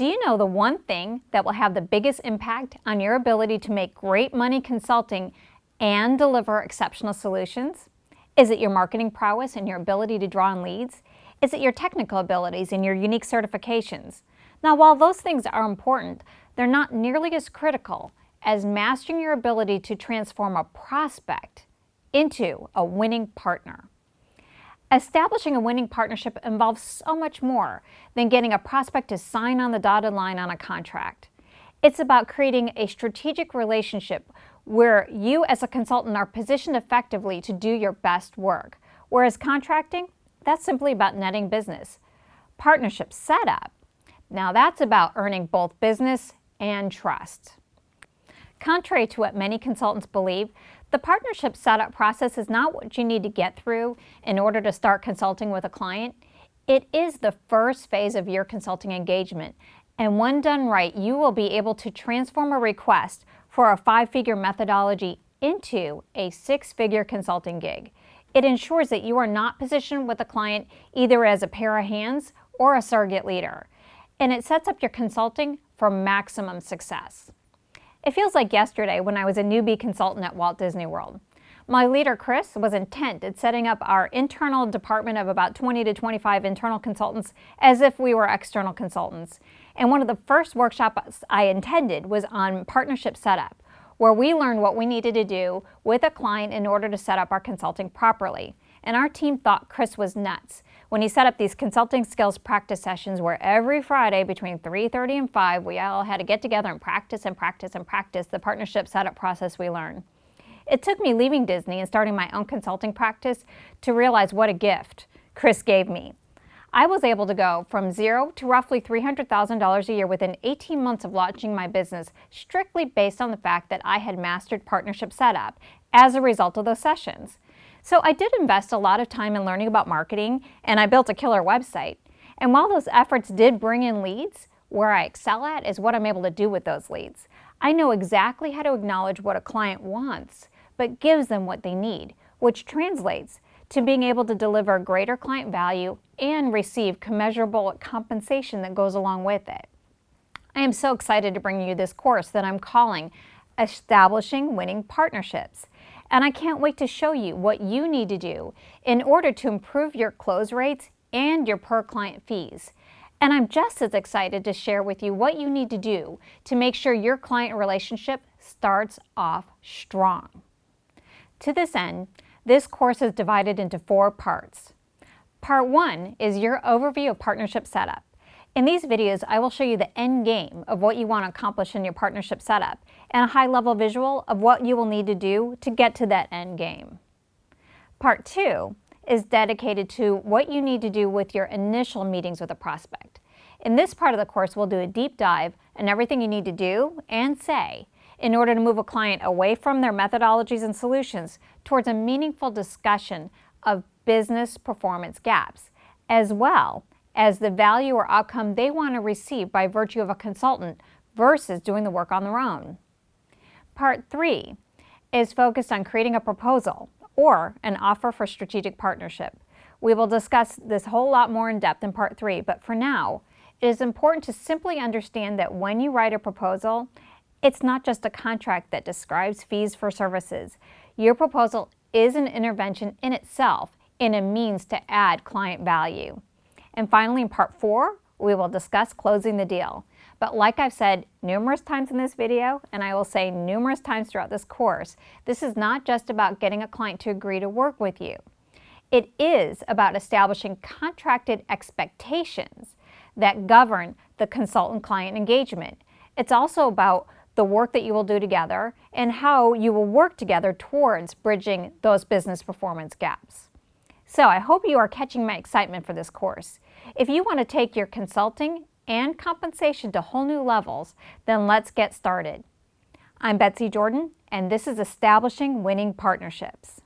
Do you know the one thing that will have the biggest impact on your ability to make great money consulting and deliver exceptional solutions? Is it your marketing prowess and your ability to draw in leads? Is it your technical abilities and your unique certifications? Now, while those things are important, they're not nearly as critical as mastering your ability to transform a prospect into a winning partner. Establishing a winning partnership involves so much more than getting a prospect to sign on the dotted line on a contract. It's about creating a strategic relationship where you as a consultant are positioned effectively to do your best work. Whereas contracting, that's simply about netting business. Partnership setup, now that's about earning both business and trust. Contrary to what many consultants believe, the partnership setup process is not what you need to get through in order to start consulting with a client. It is the first phase of your consulting engagement, and when done right, you will be able to transform a request for a 5-figure methodology into a 6-figure consulting gig. It ensures that you are not positioned with a client either as a pair of hands or a surrogate leader, and it sets up your consulting for maximum success. It feels like yesterday when I was a newbie consultant at Walt Disney World. My leader, Chris, was intent at setting up our internal department of about 20 to 25 internal consultants as if we were external consultants. And one of the first workshops I attended was on partnership setup, where we learned what we needed to do with a client in order to set up our consulting properly. And our team thought Chris was nuts when he set up these consulting skills practice sessions where every Friday between 3:30 and 5 we all had to get together and practice the partnership setup process we learned. It took me leaving Disney and starting my own consulting practice to realize what a gift Chris gave me. I was able to go from zero to roughly $300,000 a year within 18 months of launching my business, strictly based on the fact that I had mastered partnership setup as a result of those sessions. So I did invest a lot of time in learning about marketing, and I built a killer website. And while those efforts did bring in leads, where I excel at is what I'm able to do with those leads. I know exactly how to acknowledge what a client wants, but gives them what they need, which translates to being able to deliver greater client value and receive commensurable compensation that goes along with it. I am so excited to bring you this course that I'm calling Establishing Winning Partnerships. And I can't wait to show you what you need to do in order to improve your close rates and your per client fees. And I'm just as excited to share with you what you need to do to make sure your client relationship starts off strong. To this end, this course is divided into 4 parts. Part 1 is your overview of partnership setup. In these videos, I will show you the end game of what you want to accomplish in your partnership setup and a high-level visual of what you will need to do to get to that end game. Part 2 is dedicated to what you need to do with your initial meetings with a prospect. In this part of the course, we'll do a deep dive on everything you need to do and say in order to move a client away from their methodologies and solutions towards a meaningful discussion of business performance gaps, as well as the value or outcome they want to receive by virtue of a consultant versus doing the work on their own. Part 3 is focused on creating a proposal or an offer for strategic partnership. We will discuss this whole lot more in depth in Part 3, but for now, it is important to simply understand that when you write a proposal, it's not just a contract that describes fees for services. Your proposal is an intervention in itself and a means to add client value. And finally, in Part 4, we will discuss closing the deal. But like I've said numerous times in this video, and I will say numerous times throughout this course, this is not just about getting a client to agree to work with you. It is about establishing contracted expectations that govern the consultant-client engagement. It's also about the work that you will do together and how you will work together towards bridging those business performance gaps. So I hope you are catching my excitement for this course. If you want to take your consulting and compensation to whole new levels, then let's get started. I'm Betsy Jordyn, and this is Establishing Winning Partnerships.